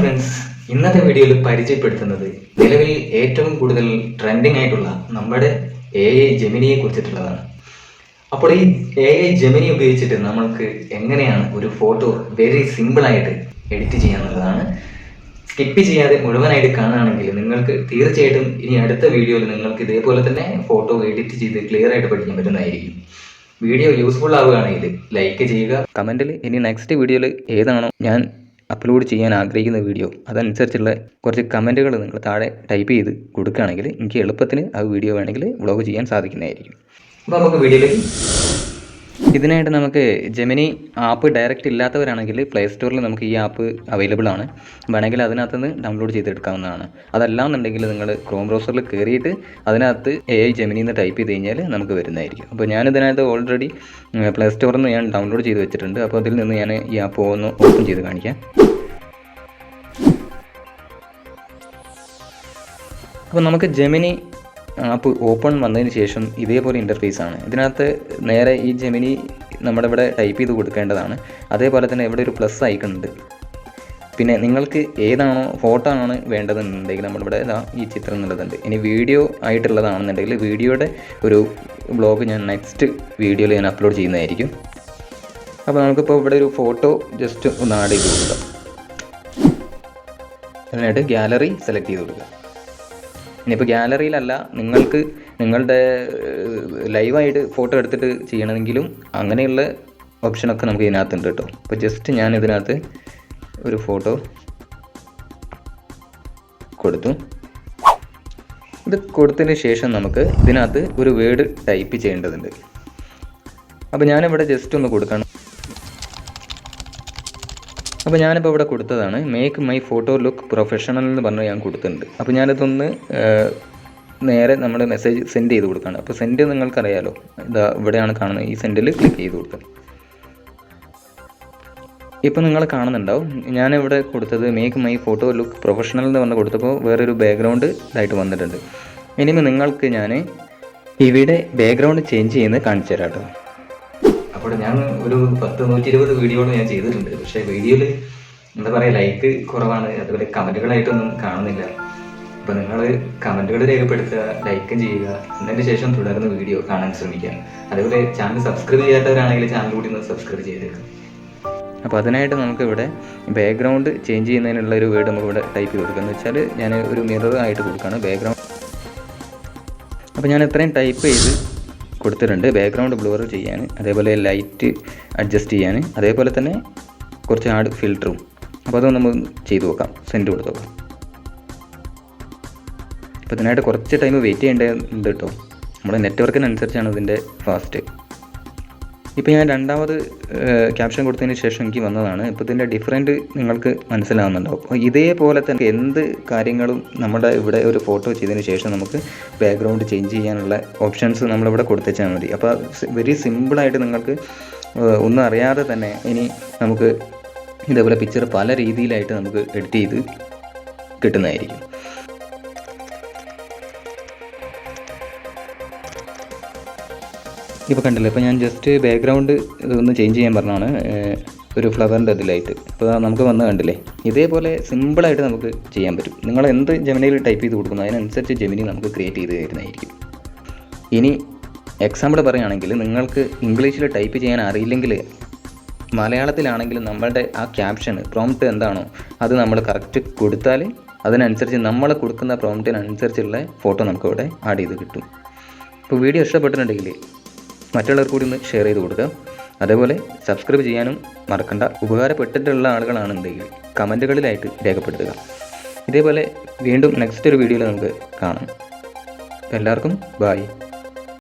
Friends, ഇന്നത്തെ വീഡിയോയിൽ പരിചയപ്പെടുത്തുന്നത് നിലവിൽ ഏറ്റവും കൂടുതൽ ട്രെൻഡിങ് ആയിട്ടുള്ള നമ്മുടെ AI ജെമിനിയെ കുറിച്ചിട്ടുള്ളതാണ്. അപ്പോൾ ഈ AI ജെമിനി ഉപയോഗിച്ചിട്ട് നമ്മൾക്ക് എങ്ങനെയാണ് ഒരു ഫോട്ടോ വെരി സിമ്പിളായിട്ട് എഡിറ്റ് ചെയ്യാന്നുള്ളതാണ്. സ്കിപ്പ് ചെയ്യാതെ മുഴുവനായിട്ട് കാണുകയാണെങ്കിൽ നിങ്ങൾക്ക് തീർച്ചയായിട്ടും ഇനി അടുത്ത വീഡിയോയിൽ നിങ്ങൾക്ക് ഇതേപോലെ തന്നെ ഫോട്ടോ എഡിറ്റ് ചെയ്ത് ക്ലിയർ ആയിട്ട് പഠിക്കാൻ പറ്റുന്നതായിരിക്കും. വീഡിയോ യൂസ്ഫുൾ ആവുകയാണെങ്കിൽ ലൈക്ക് ചെയ്യുക, കമൻറ്റിൽ ഇനി നെക്സ്റ്റ് വീഡിയോയിൽ ഏതാണോ ഞാൻ അപ്ലോഡ് ചെയ്യാൻ ആഗ്രഹിക്കുന്ന വീഡിയോ അതനുസരിച്ചുള്ള കുറച്ച് കമൻറ്റുകൾ നിങ്ങൾ താഴെ ടൈപ്പ് ചെയ്ത് കൊടുക്കുകയാണെങ്കിൽ എനിക്ക് എളുപ്പത്തിന് ആ വീഡിയോ വേണമെങ്കിൽ വ്ളോഗ് ചെയ്യാൻ സാധിക്കുന്നതായിരിക്കും. അപ്പോൾ നമുക്ക് വീഡിയോയിലേക്ക്. ഇതിനായിട്ട് നമുക്ക് ജെമിനി ആപ്പ് ഡയറക്റ്റ് ഇല്ലാത്തവരാണെങ്കിൽ പ്ലേ സ്റ്റോറിൽ നമുക്ക് ഈ ആപ്പ് അവൈലബിൾ ആണ്. വേണമെങ്കിൽ അതിനകത്ത് നിന്ന് ഡൗൺലോഡ് ചെയ്തെടുക്കാവുന്നതാണ്. അതല്ലാന്നുണ്ടെങ്കിൽ നിങ്ങൾ ക്രോം ബ്രൗസറിൽ കയറിയിട്ട് അതിനകത്ത് AI ജെമിനി എന്ന് ടൈപ്പ് ചെയ്ത് കഴിഞ്ഞാൽ നമുക്ക് വരുന്നതായിരിക്കും. അപ്പോൾ ഞാനിതിനകത്ത് ഓൾറെഡി പ്ലേ സ്റ്റോറിൽ നിന്ന് ഞാൻ ഡൗൺലോഡ് ചെയ്ത് വെച്ചിട്ടുണ്ട്. അപ്പോൾ അതിൽ നിന്ന് ഞാൻ ഈ ആപ്പ് ഒന്ന് ഓപ്പൺ ചെയ്ത് കാണിക്കാം. അപ്പോൾ നമുക്ക് ജെമിനി ആപ്പ് ഓപ്പൺ വന്നതിന് ശേഷം ഇതേപോലെ ഇൻ്റർഫേസ് ആണ്. ഇതിനകത്ത് നേരെ ഈ ജെമിനി നമ്മുടെ ഇവിടെ ടൈപ്പ് ചെയ്ത് കൊടുക്കേണ്ടതാണ്. അതേപോലെ തന്നെ ഇവിടെ ഒരു പ്ലസ് ഐക്കൺ ഉണ്ട്. പിന്നെ നിങ്ങൾക്ക് ഏതാണോ ഫോട്ടോ ആണ് വേണ്ടതെന്നുണ്ടെങ്കിൽ നമ്മളിവിടെ ഈ ചിത്രം എന്നുള്ളതുണ്ട്. ഇനി വീഡിയോ ആയിട്ടുള്ളതാണെന്നുണ്ടെങ്കിൽ വീഡിയോയുടെ ഒരു വ്ളോഗ് ഞാൻ നെക്സ്റ്റ് വീഡിയോയിൽ ഞാൻ അപ്ലോഡ് ചെയ്യുന്നതായിരിക്കും. അപ്പോൾ നമുക്കിപ്പോൾ ഇവിടെ ഒരു ഫോട്ടോ ജസ്റ്റ് ഒന്ന് ആഡ് ചെയ്ത് കൊടുക്കാം. അതിനായിട്ട് ഗാലറി സെലക്ട് ചെയ്ത് കൊടുക്കുക. ഇനിയിപ്പോൾ ഗാലറിയിലല്ല, നിങ്ങൾക്ക് നിങ്ങളുടെ ലൈവായിട്ട് ഫോട്ടോ എടുത്തിട്ട് ചെയ്യണമെങ്കിലും അങ്ങനെയുള്ള ഓപ്ഷനൊക്കെ നമുക്ക് ഇതിനകത്തുണ്ട് കേട്ടോ. അപ്പോൾ ജസ്റ്റ് ഞാൻ ഇതിനകത്ത് ഒരു ഫോട്ടോ കൊടുത്തു. ഇത് കൊടുത്തതിന് ശേഷം നമുക്ക് ഇതിനകത്ത് ഒരു വേർഡ് ടൈപ്പ് ചെയ്യേണ്ടതുണ്ട്. അപ്പോൾ ഞാനിവിടെ ജസ്റ്റ് ഒന്ന് കൊടുക്കണം. അപ്പോൾ ഞാനിപ്പോൾ ഇവിടെ കൊടുത്തതാണ് make my photo look professional എന്ന് പറഞ്ഞ് ഞാൻ കൊടുത്തിട്ടുണ്ട്. അപ്പോൾ ഞാനിതൊന്ന് നേരെ നമ്മൾ മെസ്സേജ് സെൻഡ് ചെയ്ത് കൊടുക്കുകയാണ്. അപ്പോൾ സെൻഡ് നിങ്ങൾക്കറിയാലോ, ഇതാ ഇവിടെയാണ് കാണുന്നത്. ഈ സെൻഡിൽ ക്ലിക്ക് ചെയ്ത് കൊടുക്കുക. ഇപ്പോൾ നിങ്ങൾ കാണുന്നുണ്ടാവും ഞാനിവിടെ കൊടുത്തത് make my photo look professional എന്ന് പറഞ്ഞ് കൊടുത്തപ്പോൾ വേറൊരു ബാക്ക്ഗ്രൗണ്ട് ഇതായിട്ട് വന്നിട്ടുണ്ട്. ഇനിയും നിങ്ങൾക്ക് ഞാൻ ഇവിടെ ബാക്ക്ഗ്രൗണ്ട് ചേഞ്ച് ചെയ്യുന്നത് കാണിച്ചു തരാം കേട്ടോ. അപ്പോൾ ഞാൻ ഒരു 120 വീഡിയോകൾ ഞാൻ ചെയ്തിട്ടുണ്ട്. പക്ഷേ വീഡിയോയിൽ എന്താ പറയുക, ലൈക്ക് കുറവാണ്. അതുപോലെ കമൻറ്റുകളായിട്ടൊന്നും കാണുന്നില്ല. അപ്പോൾ നിങ്ങൾ കമൻറ്റുകൾ രേഖപ്പെടുത്തുക, ലൈക്കും ചെയ്യുക. എന്നതിന് ശേഷം തുടർന്ന് വീഡിയോ കാണാൻ ശ്രമിക്കുക. അതേപോലെ ചാനൽ സബ്സ്ക്രൈബ് ചെയ്യാത്തവരാണെങ്കിൽ ചാനൽ കൂടി ഒന്ന് സബ്സ്ക്രൈബ് ചെയ്തേക്കുക. അപ്പോൾ അതിനായിട്ട് നമുക്കിവിടെ ബാക്ക്ഗ്രൗണ്ട് ചേഞ്ച് ചെയ്യുന്നതിനുള്ള ഒരു വേർഡ് നമുക്കിവിടെ ടൈപ്പ് ചെയ്ത് കൊടുക്കുക. എന്ന് വെച്ചാൽ ഞാൻ ഒരു മിറർ ആയിട്ട് കൊടുക്കുകയാണ് ബാക്ക്ഗ്രൗണ്ട്. അപ്പോൾ ഞാൻ ഇത്രയും ടൈപ്പ് ചെയ്ത് കൊടുത്തിട്ടുണ്ട്. ബാക്ക്ഗ്രൗണ്ട് ബ്ലർ ചെയ്യാൻ, അതേപോലെ ലൈറ്റ് അഡ്ജസ്റ്റ് ചെയ്യാൻ, അതേപോലെ തന്നെ കുറച്ച് ആഡ് ഫിൽറ്ററും. അപ്പോൾ അതൊന്ന് നമ്മൾ ചെയ്ത് നോക്കാം. സെൻഡ് കൊടുത്ത് നോക്കാം. അപ്പോൾ ഇതിനായിട്ട് കുറച്ച് ടൈം വെയിറ്റ് ചെയ്യേണ്ടതുണ്ട് കേട്ടോ. നമ്മുടെ നെറ്റ്വർക്കിനനുസരിച്ചാണ് ഇതിൻ്റെ ഫാസ്റ്റ്. ഇപ്പോൾ ഞാൻ രണ്ടാമത് ക്യാപ്ഷൻ കൊടുത്തതിന് ശേഷം എനിക്ക് വന്നതാണ്. ഇപ്പോൾ ഇതിൻ്റെ ഡിഫറൻറ്റ് നിങ്ങൾക്ക് മനസ്സിലാവുന്നുണ്ടാവും. അപ്പോൾ ഇതേപോലെ തന്നെ എന്ത് കാര്യങ്ങളും നമ്മുടെ ഇവിടെ ഒരു ഫോട്ടോ ചെയ്തതിന് ശേഷം നമുക്ക് ബാക്ക്ഗ്രൗണ്ട് ചേഞ്ച് ചെയ്യാനുള്ള ഓപ്ഷൻസ് നമ്മളിവിടെ കൊടുത്തുവെച്ചാൽ മതി. അപ്പോൾ വെരി സിമ്പിളായിട്ട് നിങ്ങൾക്ക് ഒന്നും അറിയാതെ തന്നെ ഇനി നമുക്ക് ഇതേപോലെ പിക്ചർ പല രീതിയിലായിട്ട് നമുക്ക് എഡിറ്റ് ചെയ്ത് കിട്ടുന്നതായിരിക്കും. ഇപ്പോൾ കണ്ടില്ല, ഇപ്പോൾ ഞാൻ ജസ്റ്റ് ബാക്ക്ഗ്രൗണ്ട് ഒന്ന് ചേഞ്ച് ചെയ്യാൻ പറഞ്ഞാണ് ഒരു ഫ്ലവറിൻ്റെ ഇതിലായിട്ട്. അപ്പോൾ നമുക്ക് വന്ന് കണ്ടില്ലേ, ഇതേപോലെ സിമ്പിളായിട്ട് നമുക്ക് ചെയ്യാൻ പറ്റും. നിങ്ങൾ എന്ത് ജെമിനിയിൽ ടൈപ്പ് ചെയ്ത് കൊടുക്കുന്നു അതിനനുസരിച്ച് ജെമിനി നമുക്ക് ക്രിയേറ്റ് ചെയ്ത് തരുന്നതായിരിക്കും. ഇനി എക്സാമ്പിൾ പറയുകയാണെങ്കിൽ നിങ്ങൾക്ക് ഇംഗ്ലീഷിൽ ടൈപ്പ് ചെയ്യാൻ അറിയില്ലെങ്കിൽ മലയാളത്തിലാണെങ്കിൽ നമ്മളുടെ ആ ക്യാപ്ഷൻ പ്രോംപ്റ്റ് എന്താണോ അത് നമ്മൾ കറക്റ്റ് കൊടുത്താൽ അതിനനുസരിച്ച് നമ്മൾ കൊടുക്കുന്ന പ്രോംപ്റ്റിനനുസരിച്ചുള്ള ഫോട്ടോ നമുക്കിവിടെ ആഡ് ചെയ്ത് കിട്ടും. ഇപ്പോൾ വീഡിയോ ഇഷ്ടപ്പെട്ടിട്ടുണ്ടെങ്കിൽ മറ്റുള്ളവർക്ക് കൂടി ഒന്ന് ഷെയർ ചെയ്ത് കൊടുക്കുക. അതേപോലെ സബ്സ്ക്രൈബ് ചെയ്യാനും മറക്കണ്ട. ഉപകാരപ്പെട്ടിട്ടുള്ള ആളുകളാണെന്നുണ്ടെങ്കിൽ കമൻറ്റുകളിലായിട്ട് രേഖപ്പെടുത്തുക. ഇതേപോലെ വീണ്ടും നെക്സ്റ്റ് ഒരു വീഡിയോയിൽ നമുക്ക് കാണാം. എല്ലാവർക്കും ബൈ.